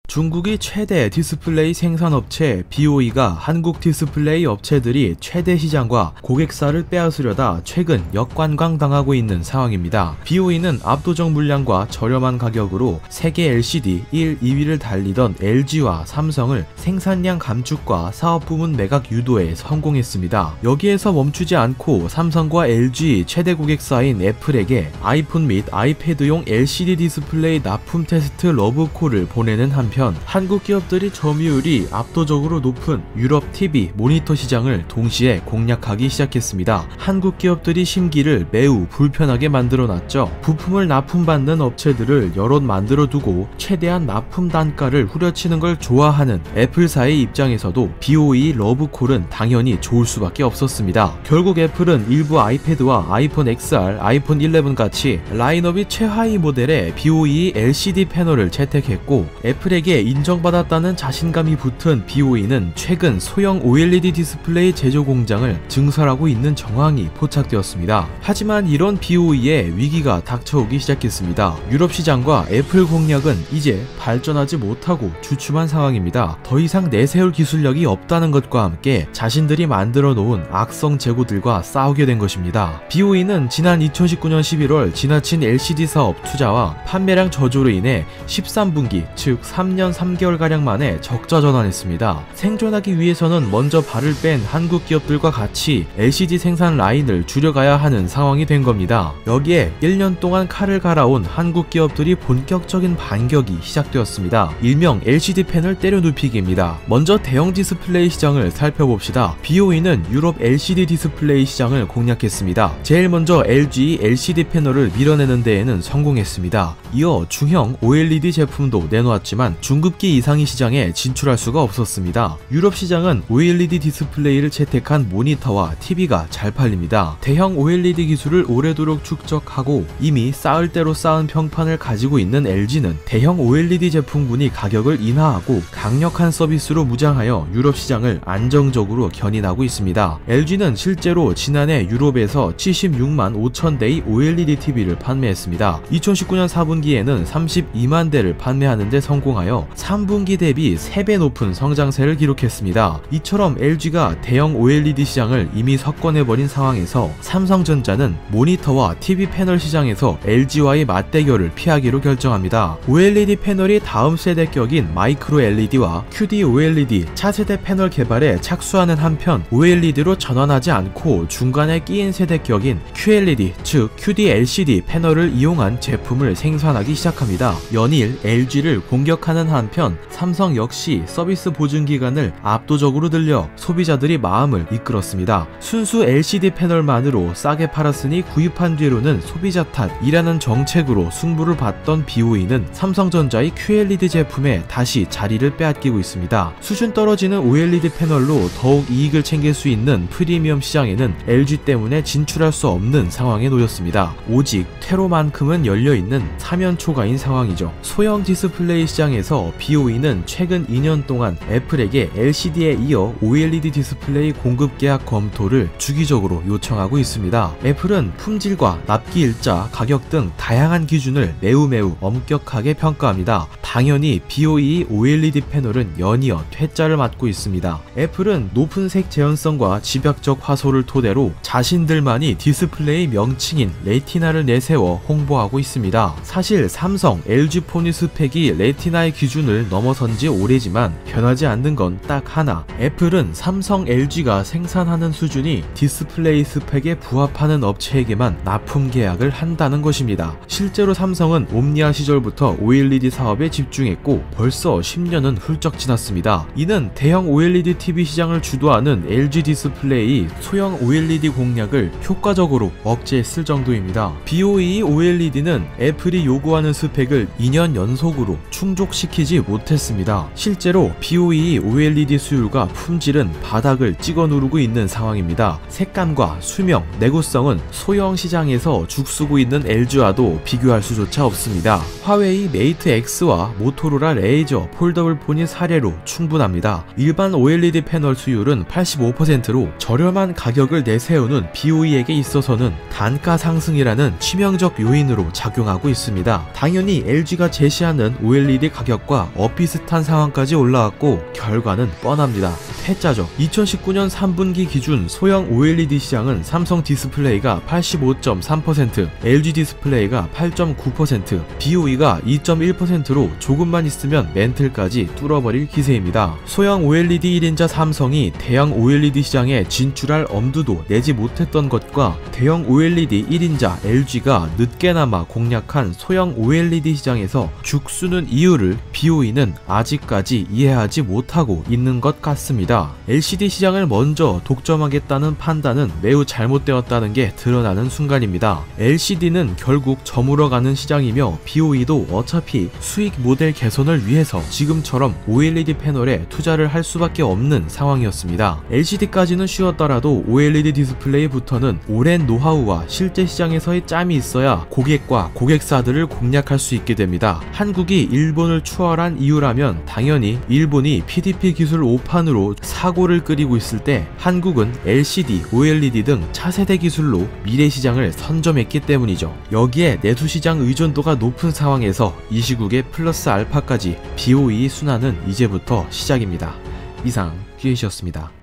중국이 최대 디스플레이 생산업체 BOE가 한국 디스플레이 업체들이 최대 시장과 고객사를 빼앗으려다 최근 역관광당하고 있는 상황입니다. BOE는 압도적 물량과 저렴한 가격으로 세계 LCD 1, 2위를 달리던 LG와 삼성을 생산량 감축과 사업부문 매각 유도에 성공했습니다. 여기에서 멈추지 않고 삼성과 LG 최대 고객사인 애플에게 아이폰 및 아이패드용 LCD 디스플레이 납품 테스트 러브콜을 보내는 한편 한국 기업들이 점유율이 압도적으로 높은 유럽 TV 모니터 시장을 동시에 공략하기 시작했습니다. 한국 기업들이 심기를 매우 불편하게 만들어놨죠. 부품을 납품받는 업체들을 여럿 만들어두고 최대한 납품 단가를 후려치는 걸 좋아하는 애플사의 입장에서도 BOE 러브콜은 당연히 좋을 수밖에 없었습니다. 결국 애플은 일부 아이패드와 아이폰 XR, 아이폰 11 같이 라인업이 최하위 모델의 BOE LCD 패널을 채택했고 애플에게 인정받았다는 자신감이 붙은 BOE는 최근 소형 OLED 디스플레이 제조 공장을 증설하고 있는 정황이 포착되었습니다. 하지만 이런 BOE에 위기가 닥쳐오기 시작했습니다. 유럽 시장과 애플 공략은 이제 발전하지 못하고 주춤한 상황입니다. 더 이상 내세울 기술력이 없다는 것과 함께 자신들이 만들어 놓은 악성 재고들과 싸우게 된 것입니다. BOE는 지난 2019년 11월 지나친 LCD 사업 투자와 판매량 저조로 인해 13분기 즉 3년 3개월가량 만에 적자 전환했습니다. 생존하기 위해서는 먼저 발을 뺀 한국 기업들과 같이 LCD 생산 라인을 줄여가야 하는 상황이 된 겁니다. 여기에 1년 동안 칼을 갈아온 한국 기업들이 본격적인 반격이 시작되었습니다. 일명 LCD 패널 때려 눕히기입니다. 먼저 대형 디스플레이 시장을 살펴봅시다. BOE는 유럽 LCD 디스플레이 시장을 공략했습니다. 제일 먼저 LG LCD 패널을 밀어내는 데에는 성공했습니다. 이어 중형 OLED 제품도 내놓았지만 중급기 이상의 시장에 진출할 수가 없었습니다. 유럽 시장은 OLED 디스플레이를 채택한 모니터와 TV가 잘 팔립니다. 대형 OLED 기술을 오래도록 축적하고 이미 쌓을 대로 쌓은 평판을 가지고 있는 LG는 대형 OLED 제품군이 가격을 인하하고 강력한 서비스로 무장하여 유럽 시장을 안정적으로 견인하고 있습니다. LG는 실제로 지난해 유럽에서 76만 5천 대의 OLED TV를 판매했습니다. 2019년 4분기에는 32만 대를 판매하는 데 성공하여 3분기 대비 3배 높은 성장세를 기록했습니다. 이처럼 LG가 대형 OLED 시장을 이미 석권해버린 상황에서 삼성전자는 모니터와 TV 패널 시장에서 LG와의 맞대결을 피하기로 결정합니다. OLED 패널이 다음 세대격인 마이크로 LED와 QD OLED 차세대 패널 개발에 착수하는 한편 OLED로 전환하지 않고 중간에 끼인 세대격인 QLED 즉 QD LCD 패널을 이용한 제품을 생산하기 시작합니다. 연일 LG를 공격하는 한편 삼성 역시 서비스 보증 기간을 압도적으로 늘려 소비자들이 마음을 이끌었습니다. 순수 LCD 패널만으로 싸게 팔았으니 구입한 뒤로는 소비자 탓이라는 정책으로 승부를 봤던 BOE는 삼성전자의 QLED 제품에 다시 자리를 빼앗기고 있습니다. 수준 떨어지는 OLED 패널로 더욱 이익을 챙길 수 있는 프리미엄 시장에는 LG 때문에 진출할 수 없는 상황에 놓였습니다. 오직 퇴로만큼은 열려있는 사면초가인 상황이죠. 소형 디스플레이 시장에서 BOE는 최근 2년 동안 애플에게 LCD에 이어 OLED 디스플레이 공급 계약 검토를 주기적으로 요청하고 있습니다. 애플은 품질과 납기 일자, 가격 등 다양한 기준을 매우 엄격하게 평가합니다. 당연히 BOE OLED 패널은 연이어 퇴짜를 맞고 있습니다. 애플은 높은 색 재현성과 집약적 화소를 토대로 자신들만이 디스플레이 명칭인 레티나를 내세워 홍보하고 있습니다. 사실 삼성, LG폰의 스펙이 레티나의 기준을 넘어선 지 오래지만 변하지 않는 건 딱 하나. 애플은 삼성, LG가 생산하는 수준이 디스플레이 스펙에 부합하는 업체에게만 납품 계약을 한다는 것입니다. 실제로 삼성은 옴니아 시절부터 OLED 사업에 집중했고 벌써 10년은 훌쩍 지났습니다. 이는 대형 OLED TV 시장을 주도하는 LG 디스플레이 소형 OLED 공략을 효과적으로 억제했을 정도입니다. BOE OLED는 애플이 요구하는 스펙을 2년 연속으로 충족시키지 못했습니다. 실제로 BOE OLED 수율과 품질은 바닥을 찍어 누르고 있는 상황입니다. 색감과 수명, 내구성은 소형 시장에서 죽쓰고 있는 LG와도 비교할 수조차 없습니다. 화웨이 메이트 X와 모토로라 레이저 폴더블 폰이 사례로 충분합니다. 일반 OLED 패널 수율은 85%로 저렴한 가격을 내세우는 BOE에게 있어서는 단가 상승이라는 치명적 요인으로 작용하고 있습니다. 당연히 LG가 제시하는 OLED 가격 가격과 엇비슷한 상황까지 올라왔고 결과는 뻔합니다. 패자죠. 2019년 3분기 기준 소형 OLED 시장은 삼성 디스플레이가 85.3%, LG 디스플레이가 8.9%, BOE가 2.1%로 조금만 있으면 멘틀까지 뚫어버릴 기세입니다. 소형 OLED 1인자 삼성이 대형 OLED 시장에 진출할 엄두도 내지 못했던 것과 대형 OLED 1인자 LG가 늦게나마 공략한 소형 OLED 시장에서 죽쓰는 이유를 BOE는 아직까지 이해하지 못하고 있는 것 같습니다. LCD 시장을 먼저 독점하겠다는 판단은 매우 잘못되었다는 게 드러나는 순간입니다. LCD는 결국 저물어가는 시장이며 BOE도 어차피 수익 모델 개선을 위해서 지금처럼 OLED 패널에 투자를 할 수밖에 없는 상황이었습니다. LCD까지는 쉬웠더라도 OLED 디스플레이부터는 오랜 노하우와 실제 시장에서의 짬이 있어야 고객과 고객사들을 공략할 수 있게 됩니다. 한국이 일본을 추월한 이유라면 당연히 일본이 PDP 기술 5판으로 사고를 끓이고 있을 때 한국은 LCD, OLED 등 차세대 기술로 미래 시장을 선점했기 때문이죠. 여기에 내수 시장 의존도가 높은 상황에서 이 시국에 플러스 알파까지 BOE 순환은 이제부터 시작입니다. 이상 퓨에시였습니다.